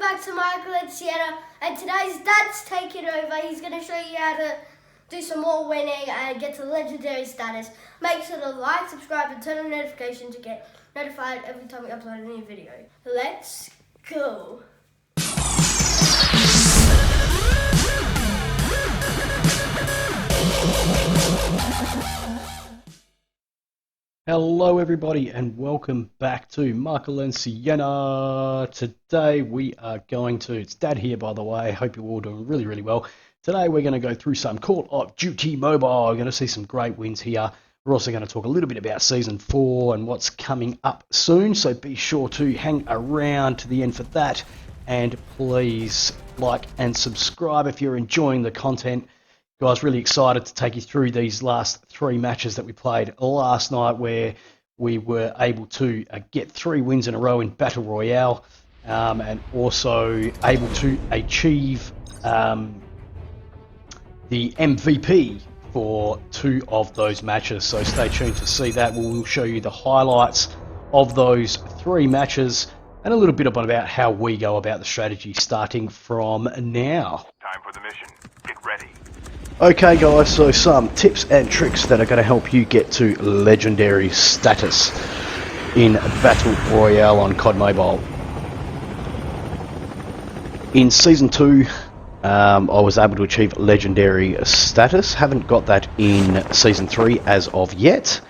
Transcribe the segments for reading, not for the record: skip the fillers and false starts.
back to Michael and Sienna, and today's Dad's taking over. He's going to show you how to do some more winning and get to legendary status. Make sure to like, subscribe and turn on notifications to get notified every time we upload a new video. Let's go. Hello everybody and welcome back to Michael and Sienna. Today we are going to, it's Dad here by the way, hope you're all doing really well. Today we're going to go through some Call of Duty Mobile. We're going to see some great wins here. We're also going to talk a little bit about Season 4 and what's coming up soon, so be sure to hang around to the end for that. And please like and subscribe if you're enjoying the content. Guys, really excited to take you through these last 3 matches that we played last night, where we were able to get 3 wins in a row in Battle Royale, and also able to achieve the MVP for 2 of those matches. So stay tuned to see that. We'll show you the highlights of those 3 matches and a little bit about how we go about the strategy starting from now. Time for the mission. Get ready. Okay guys, so some tips and tricks that are going to help you get to legendary status in Battle Royale on COD Mobile. In Season 2, I was able to achieve legendary status. Haven't got that in Season 3 as of yet.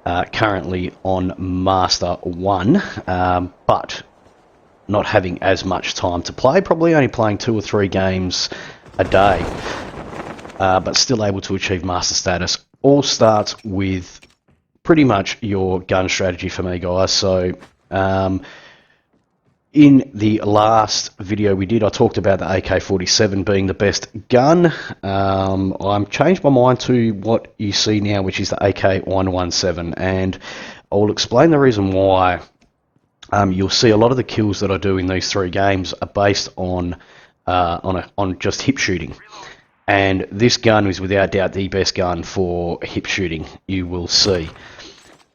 Currently on Master 1, but not having as much time to play. Probably only playing 2 or 3 games a day. But still able to achieve master status. All starts with pretty much your gun strategy for me, guys. So in the last video we did, I talked about the AK-47 being the best gun. I'm changed my mind to what you see now, which is the AK-117, and I'll explain the reason why. You'll see a lot of the kills that I do in these 3 games are based on just hip shooting. And this gun is without doubt the best gun for hip shooting, you will see.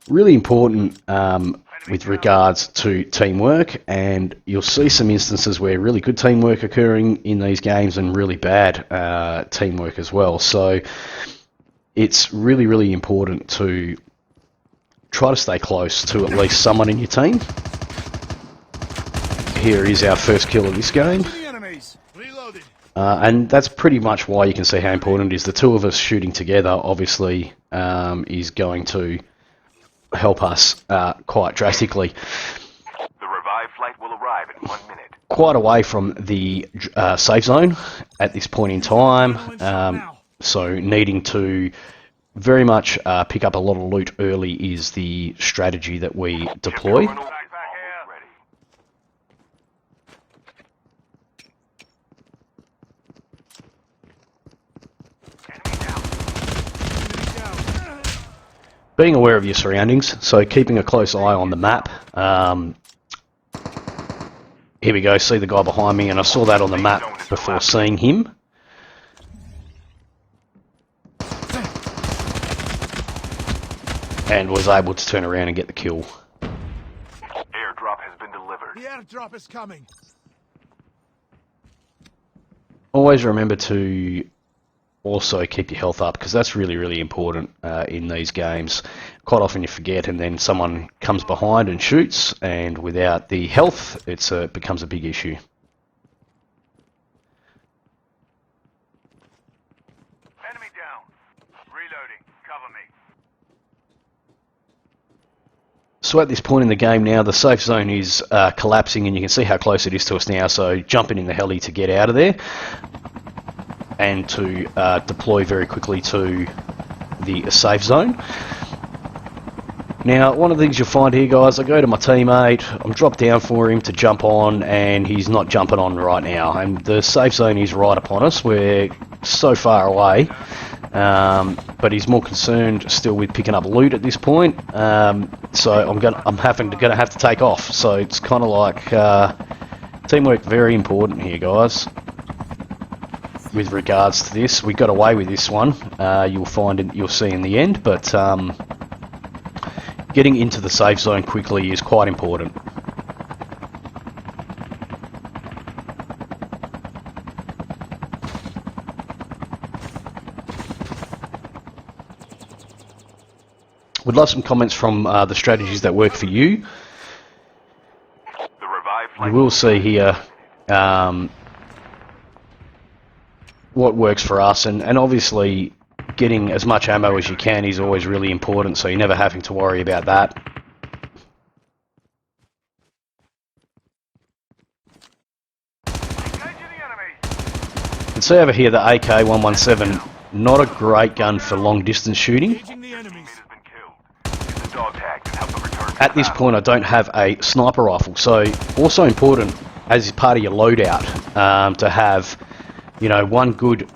Really important with regards to teamwork, and you'll see some instances where really good teamwork occurring in these games and really bad teamwork as well. So it's really important to try to stay close to at least someone in your team. Here is our first kill of this game. And that's pretty much why you can see how important it is. The 2 of us shooting together obviously is going to help us quite drastically. The revived flight will arrive in 1 minute. Quite away from the safe zone at this point in time, so needing to very much pick up a lot of loot early is the strategy that we deploy. Being aware of your surroundings, so keeping a close eye on the map. Here we go, see the guy behind me, and I saw that on the map before seeing him. And was able to turn around and get the kill. Airdrop has been delivered. The airdrop is coming. Always remember to also keep your health up, because that's really important in these games. Quite often you forget, and then someone comes behind and shoots, and without the health it becomes a big issue. Enemy down. Reloading. Cover me. So at this point in the game now, the safe zone is collapsing, and you can see how close it is to us now, so jumping in the heli to get out of there and to deploy very quickly to the safe zone. Now, one of the things you'll find here, guys, I go to my teammate, I'm dropped down for him to jump on, and he's not jumping on right now, and the safe zone is right upon us. We're so far away, but he's more concerned still with picking up loot at this point, so I'm gonna have to take off. So it's kind of like teamwork, very important here, guys. With regards to this, we got away with this one. You'll see in the end, but getting into the safe zone quickly is quite important. We'd love some comments from the strategies that work for you. The revived You flight will see here what works for us, and obviously getting as much ammo as you can is always really important, so you're never having to worry about that. You can see over here the AK-117, not a great gun for long distance shooting. At this point I don't have a sniper rifle, so also important as part of your loadout to have, you know, one good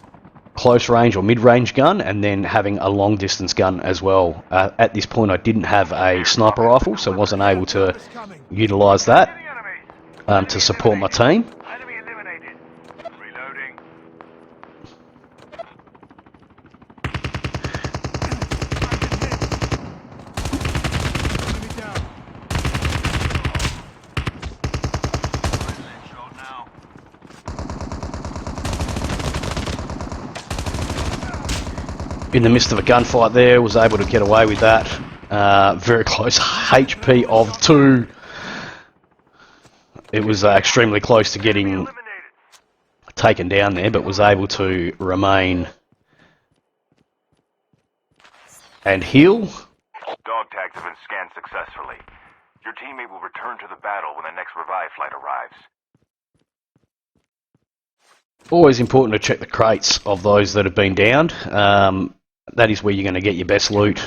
close range or mid-range gun and then having a long distance gun as well. At this point I didn't have a sniper rifle, so wasn't able to utilise that to support my team. In the midst of a gunfight there, was able to get away with that. Very close, HP of 2. It was extremely close to getting taken down there, but was able to remain and heal. Dog tags have been scanned successfully. Your teammate will return to the battle when the next revive flight arrives. Always important to check the crates of those that have been downed. That is where you're going to get your best loot.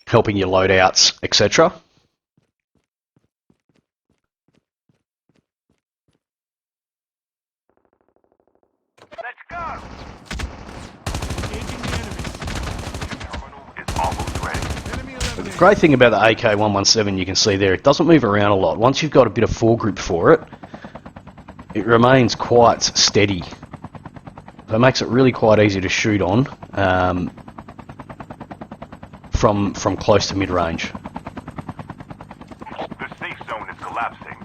Helping your loadouts, etc. Let's go! Engaging the enemy. Terminal is almost ready. The great thing about the AK-117, you can see there, it doesn't move around a lot. Once you've got a bit of foregrip for it, it remains quite steady. So it makes it really quite easy to shoot on from close to mid-range. The safe zone is collapsing.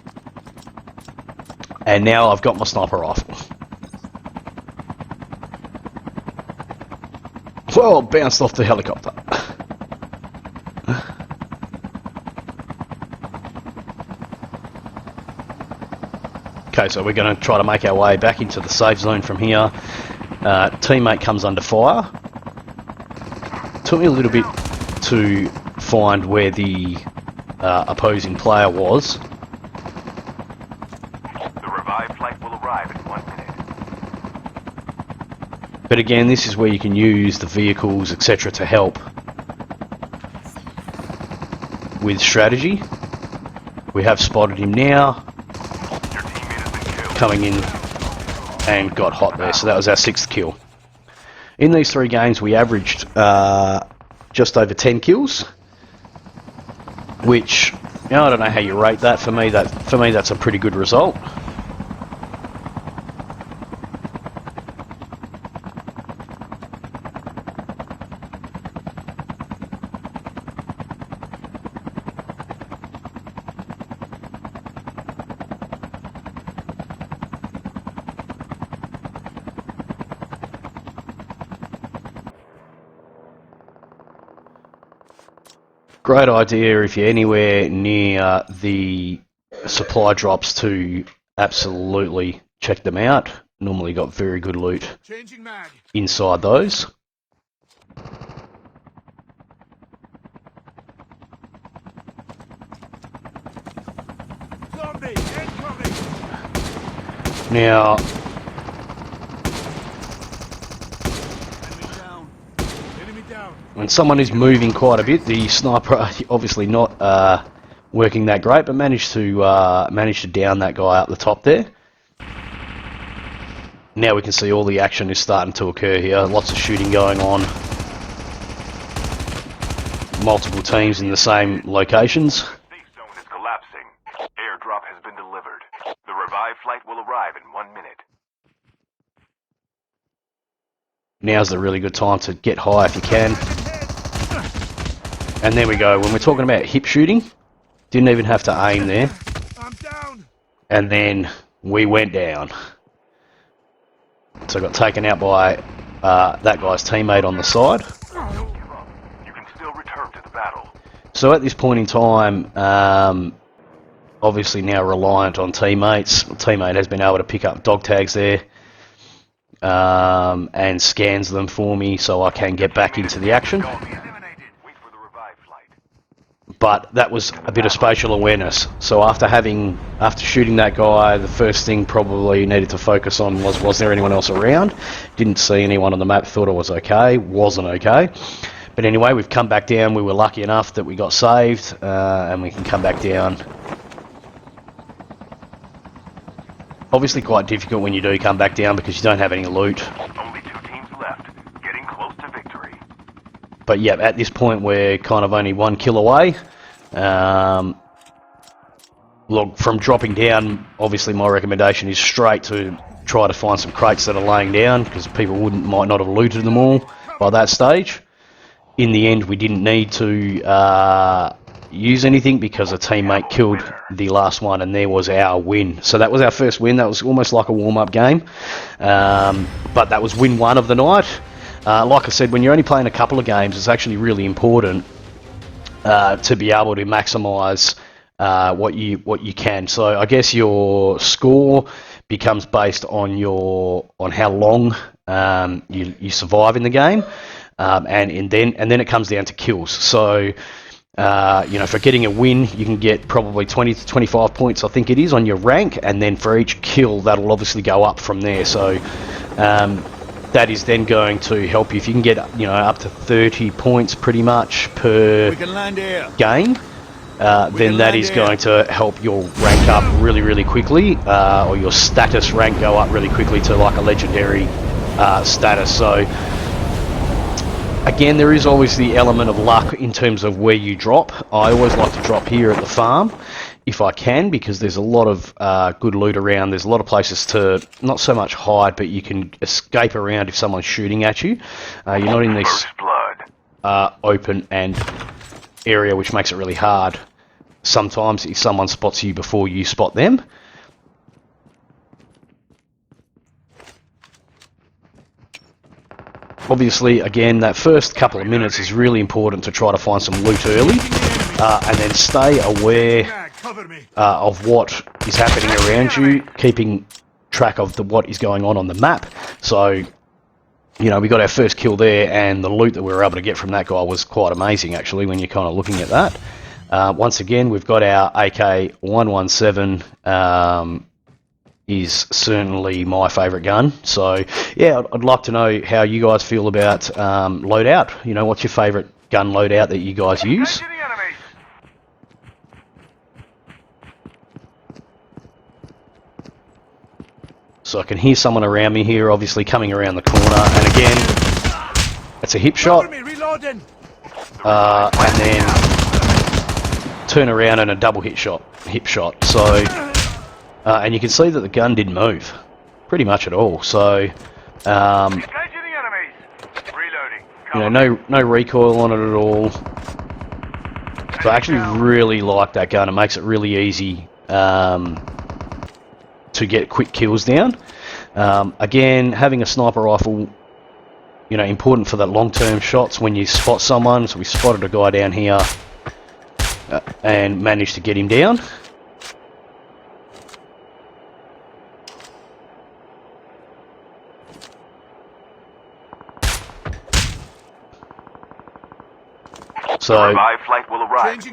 And now I've got my sniper rifle. Well, bounced off the helicopter. Okay, so we're going to try to make our way back into the safe zone from here. Teammate comes under fire. Took me a little bit to find where the opposing player was. The revived flight will arrive in 1 minute. But again, this is where you can use the vehicles, etc. to help with strategy. We have spotted him now. Coming in and got hot there, so that was our 6th kill. In these 3 games we averaged just over 10 kills, which, you know, I don't know how you rate that. For me that's a pretty good result. Great idea if you're anywhere near the supply drops to absolutely check them out. Normally got very good loot inside those. Now, when someone is moving quite a bit, the sniper obviously not working that great, but managed to down that guy up the top there. Now we can see all the action is starting to occur here. Lots of shooting going on. Multiple teams in the same locations. Safe zone is collapsing. Airdrop has been delivered. The revived flight will arrive in 1 minute. Now's the really good time to get high if you can. And there we go. When we're talking about hip shooting, didn't even have to aim there. And then we went down. So I got taken out by that guy's teammate on the side. You can still return to the battle. So at this point in time, obviously now reliant on teammates. My teammate has been able to pick up dog tags there and scans them for me so I can get back into the action. Wait for the revive flight. But that was a bit of spatial awareness. So after shooting that guy, the first thing probably needed to focus on was there anyone else around? Didn't see anyone on the map, thought it was okay, wasn't okay. But anyway, we've come back down. We were lucky enough that we got saved, and we can come back down. Obviously quite difficult when you do come back down because you don't have any loot. Only 2 teams left, getting close to victory. But yeah, at this point we're kind of only 1 kill away. Look, from dropping down, obviously my recommendation is straight to try to find some crates that are laying down because people might not have looted them all by that stage. In the end, we didn't need to use anything because a teammate killed the last one and there was our win. So that was our first win. That was almost like a warm-up game. But that was win 1 of the night. Like I said, when you're only playing a couple of games, it's actually really important to be able to maximise what you can. So I guess your score becomes based on how long you survive in the game, and then it comes down to kills. So for getting a win, you can get probably 20 to 25 points, I think it is, on your rank, and then for each kill, that'll obviously go up from there. So that is then going to help you if you can get up to 30 points pretty much per game. Then that is going to help your rank up really, really quickly, or your status rank go up really quickly to like a legendary status. So again, there is always the element of luck in terms of where you drop. I always like to drop here at the farm if I can, because there's a lot of good loot around. There's a lot of places to not so much hide, but you can escape around if someone's shooting at you. You're not in this open and area, which makes it really hard sometimes if someone spots you before you spot them. Obviously, again, that first couple of minutes is really important to try to find some loot early, and then stay aware of what is happening around you, keeping track of what is going on the map. So, we got our first kill there, and the loot that we were able to get from that guy was quite amazing, actually, when you're kind of looking at that. Once again, we've got our AK-117, is certainly my favourite gun. So, yeah, I'd like to know how you guys feel about loadout. What's your favourite gun loadout that you guys use? So I can hear someone around me here, obviously coming around the corner, and again, it's a hip shot, and then turn around and a double hip shot. So, and you can see that the gun didn't move, pretty much at all. So, no recoil on it at all. So I actually really like that gun. It makes it really easy to get quick kills down. Again, having a sniper rifle, important for the long-term shots when you spot someone. So we spotted a guy down here and managed to get him down. So the revive flight will arrive.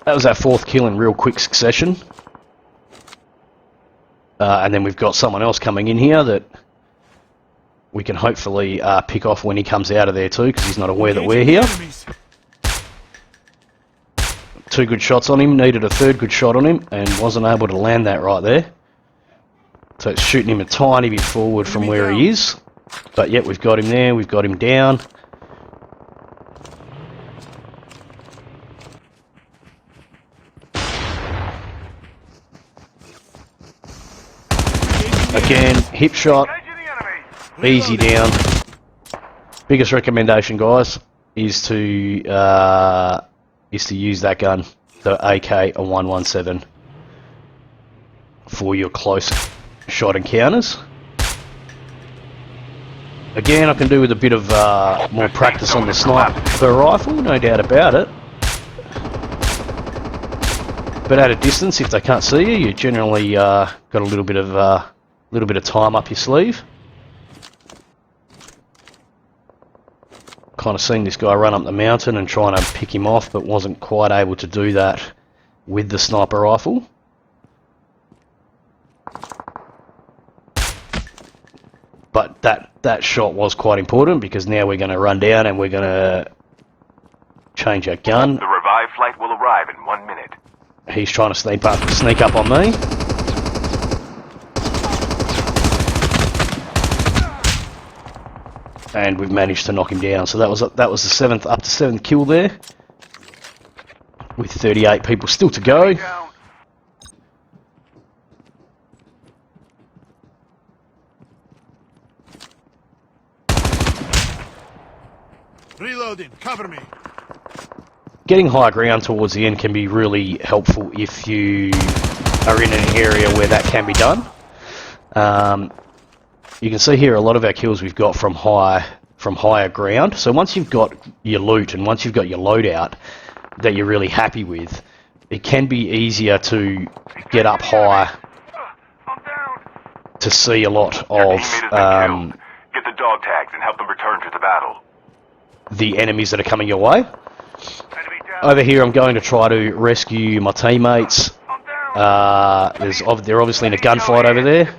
That was our 4th kill in real quick succession. And then we've got someone else coming in here that we can hopefully pick off when he comes out of there too, because he's not aware that we're here. 2 good shots on him, needed a 3rd good shot on him, and wasn't able to land that right there. So it's shooting him a tiny bit forward from where he is. But yet we've got him there, we've got him down. Again, hip shot, easy down. Biggest recommendation, guys, is to use that gun, the AK-117, for your close shot encounters. Again, I can do with a bit of more practice on the sniper rifle, no doubt about it. But at a distance, if they can't see you, you generally got a little bit of time up your sleeve. Kind of seen this guy run up the mountain and trying to pick him off, but wasn't quite able to do that with the sniper rifle. But that shot was quite important, because now we're going to run down and we're going to change our gun. The revived flight will arrive in 1 minute. He's trying to sneak up on me. And we've managed to knock him down. So that was the up to seventh kill there, with 38 people still to go. Reloading, cover me. Getting high ground towards the end can be really helpful if you are in an area where that can be done. You can see here a lot of our kills we've got from higher ground. So once you've got your loot and once you've got your loadout that you're really happy with, it can be easier to get up high to see a lot of Get the dog tags and help them return to the battle. the enemies that are coming your way. Over here I'm going to try to rescue my teammates. They're obviously in a gunfight over there.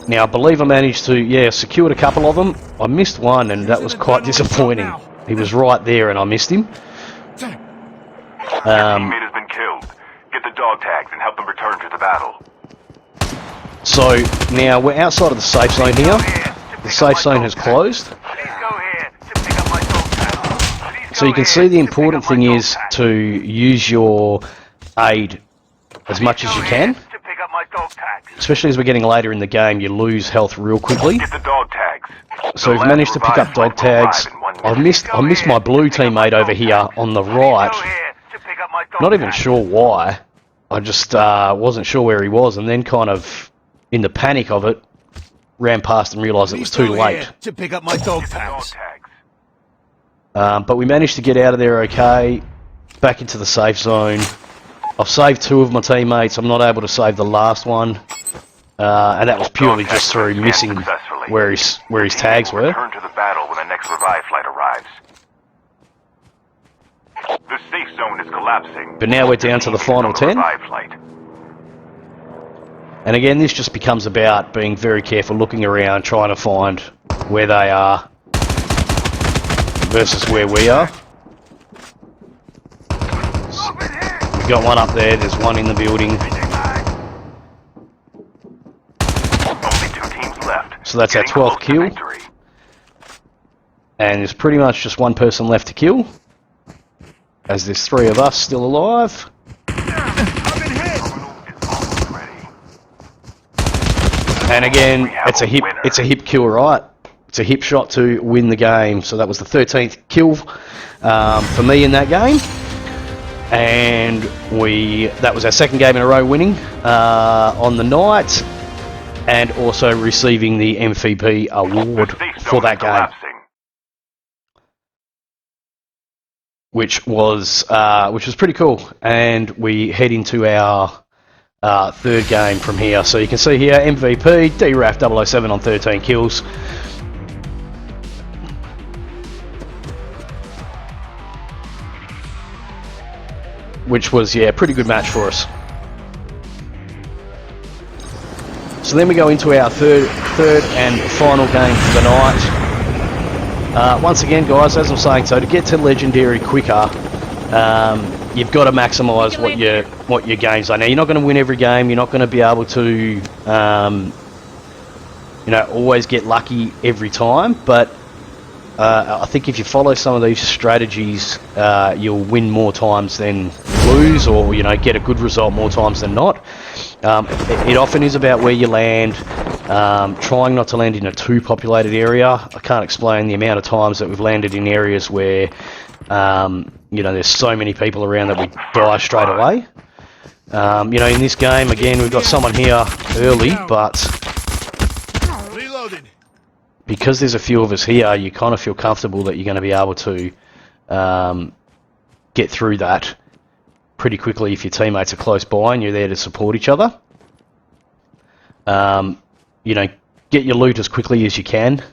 Now I believe I managed to, secured a couple of them. I missed one and that was quite disappointing. He was right there and I missed him. Your teammate has been killed. Get the dog tags and help them return to the battle. So now we're outside of the safe zone here. The safe zone has closed. So you can see the important thing is to use your aid as much as you can. Especially as we're getting later in the game, you lose health real quickly. Get the dog tags. So we've managed to pick up dog tags. I missed my blue teammate over here on the right. Not even sure why. I just wasn't sure where he was, and then kind of in the panic of it, ran past and realised it was too late. To pick up my dog tags. But we managed to get out of there okay, back into the safe zone. I've saved 2 of my teammates. I'm not able to save the last one, and that was purely just through missing where his tags were. Return to the battle when the next revive flight arrives. The safe zone is collapsing. But now we're down to the final 10. And again, this just becomes about being very careful, looking around, trying to find where they are versus where we are. We've got one up there, there's one in the building. Only 2 teams left. So that's our 12th kill. And there's pretty much just one person left to kill, as there's 3 of us still alive. And again, it's a hip kill, right? It's a hip shot to win the game. So that was the 13th kill for me in that game. And that was our 2nd game in a row winning on the night, and also receiving the MVP award for that game, which was pretty cool. And we head into our 3rd game from here. So you can see here, MVP DRAF007 on 13 kills. Which was, pretty good match for us. So then we go into our third and final game for the night. Once again, guys, as I'm saying, so to get to Legendary quicker, you've got to maximise what your games are. Now, you're not going to win every game. You're not going to be able to, always get lucky every time. But I think if you follow some of these strategies, you'll win more times than lose, or get a good result more times than not. It often is about where you land, trying not to land in a too populated area. I can't explain the amount of times that we've landed in areas where there's so many people around that we die straight away. In this game, again, we've got someone here early, but because there's a few of us here, you kind of feel comfortable that you're going to be able to get through that pretty quickly if your teammates are close by and you're there to support each other. You know, get your loot as quickly as you can.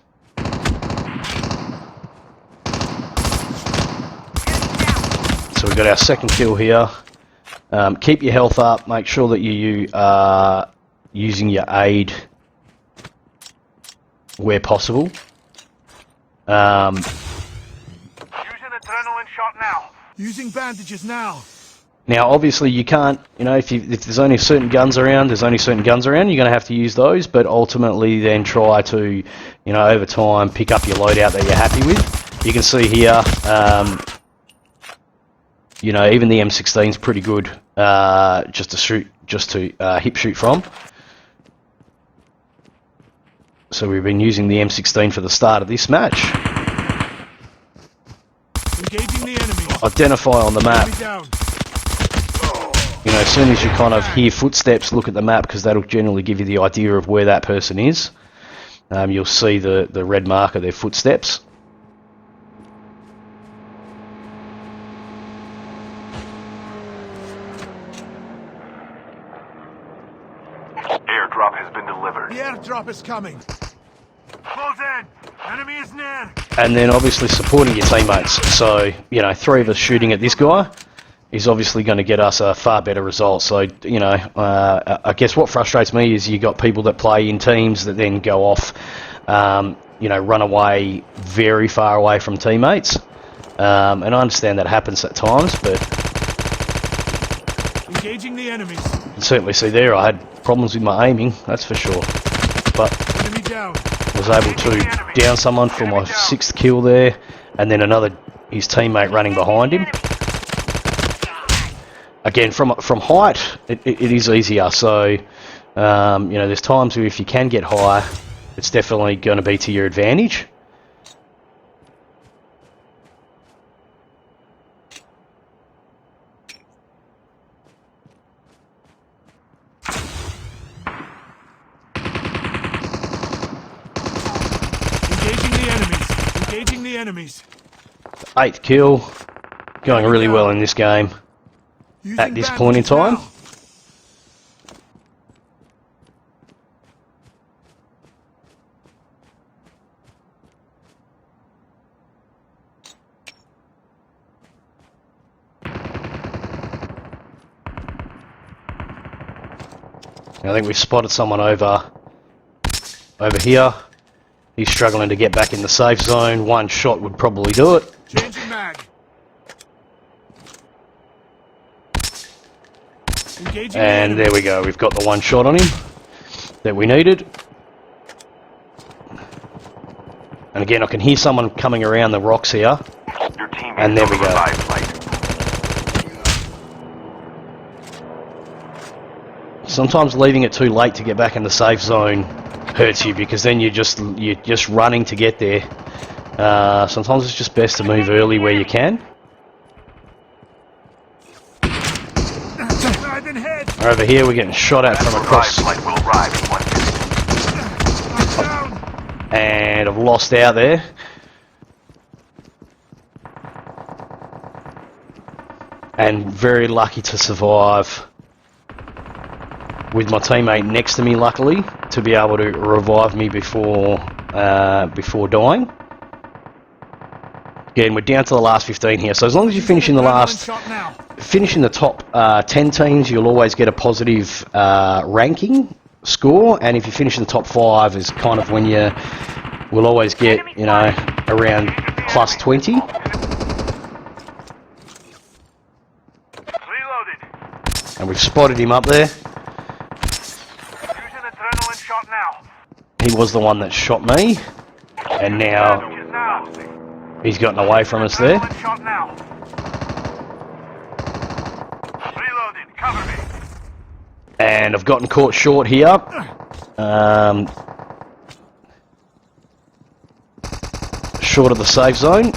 So we've got our second kill here. Keep your health up, make sure that you are using your aid where possible. Using adrenaline shot now. Using bandages now. Now, obviously, you can't, you know, if there's only certain guns around, there's only certain guns around, you're going to have to use those, but ultimately then try to, you know, over time, pick up your loadout that you're happy with. You can see here, you know, even the M16 is pretty good just to hip shoot from. So we've been using the M16 for the start of this match. Engaging the enemy. Identify on the map. Enemy down. You know, as soon as you kind of hear footsteps, look at the map, because that'll generally give you the idea of where that person is. You'll see the red mark of their footsteps. Airdrop has been delivered. The airdrop is coming. Close in. Enemy is near. And then obviously supporting your teammates. So, you know, 3 of us shooting at this guy is obviously going to get us a far better result. So, you know, I guess what frustrates me is you got people that play in teams that then go off, you know, run away very far away from teammates. And I understand that happens at times, but Engaging the enemies. you can certainly see there I had problems with my aiming, that's for sure. But Enemy down. was able to down someone for my 6th kill there, and then his teammate running behind him. Again, from height, it is easier. So, you know, there's times where if you can get higher, it's definitely going to be to your advantage. Engaging the enemies. Engaging the enemies. 8th kill, going really well in this game. Using At this point in bandages time. now. I think we've spotted someone over here. He's struggling to get back in the safe zone. One shot would probably do it. Changing mag. Engaging And the there we go, we've got the one shot on him that we needed. And again, I can hear someone coming around the rocks here. Your team And there we go. revive flight. Sometimes leaving it too late to get back in the safe zone hurts you, because then you're just running to get there. Sometimes it's just best to move early where you can. I've been hit. Over here, we're getting shot at from Revive across, flight will arrive in 1 minute. I'm down. and I've lost out there. And very lucky to survive with my teammate next to me, luckily, to be able to revive me before dying. Again, we're down to the last 15 here, so as long as you finish in the top 10 teams, you'll always get a positive ranking score, and if you finish in the top 5 is kind of when you will always get, you know, around plus 20. Reloaded. And we've spotted him up there. Using adrenaline shot now. He was the one that shot me, and now he's gotten away from us there. Adrenaline shot now. Reloading. Cover me. And I've gotten caught short here. Short of the safe zone.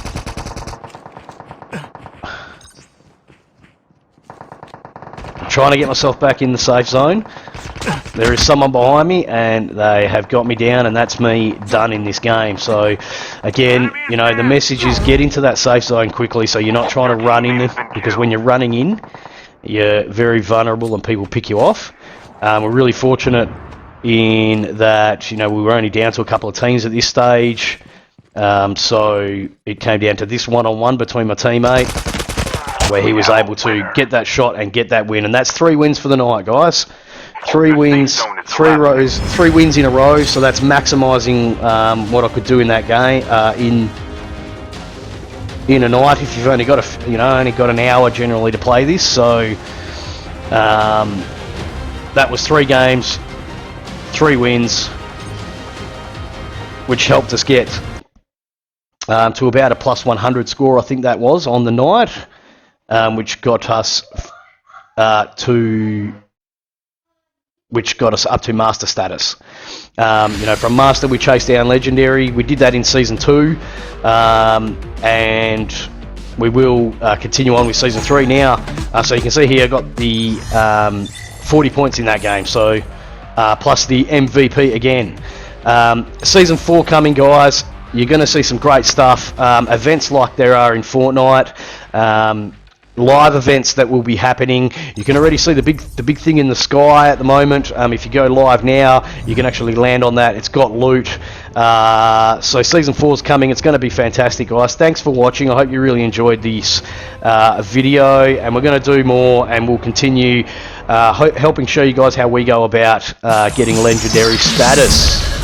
I'm trying to get myself back in the safe zone. there is someone behind me, and they have got me down, and that's me done in this game. So, again, you know, the message is get into that safe zone quickly, so you're not trying to run in, because when you're running in, you're very vulnerable and people pick you off. We're really fortunate in that, you know, we were only down to a couple of teams at this stage. So it came down to this one-on-one between my teammate, where he was able to get that shot and get that win. And that's 3 wins for the night, guys. 3 wins, 3 wins in a row. So that's maximising what I could do in that game in a night. If you've only got only got an hour generally to play this. So that was 3 games, 3 wins, which helped us get to about a plus 100 score, I think that was, on the night, which got us up to master status. You know, from master we chased down legendary. We did that in season 2, and we will continue on with season 3 now. So you can see here I got the 40 points in that game, so plus the MVP again. Season 4 coming, guys. You're going to see some great stuff. Events like there are in Fortnite. Live events that will be happening. You can already see the big thing in the sky at the moment. If you go live now, you can actually land on that. It's got loot. So season 4 is coming. It's going to be fantastic, guys. Thanks for watching. I hope you really enjoyed this video, and we're going to do more, and we'll continue helping show you guys how we go about getting legendary status.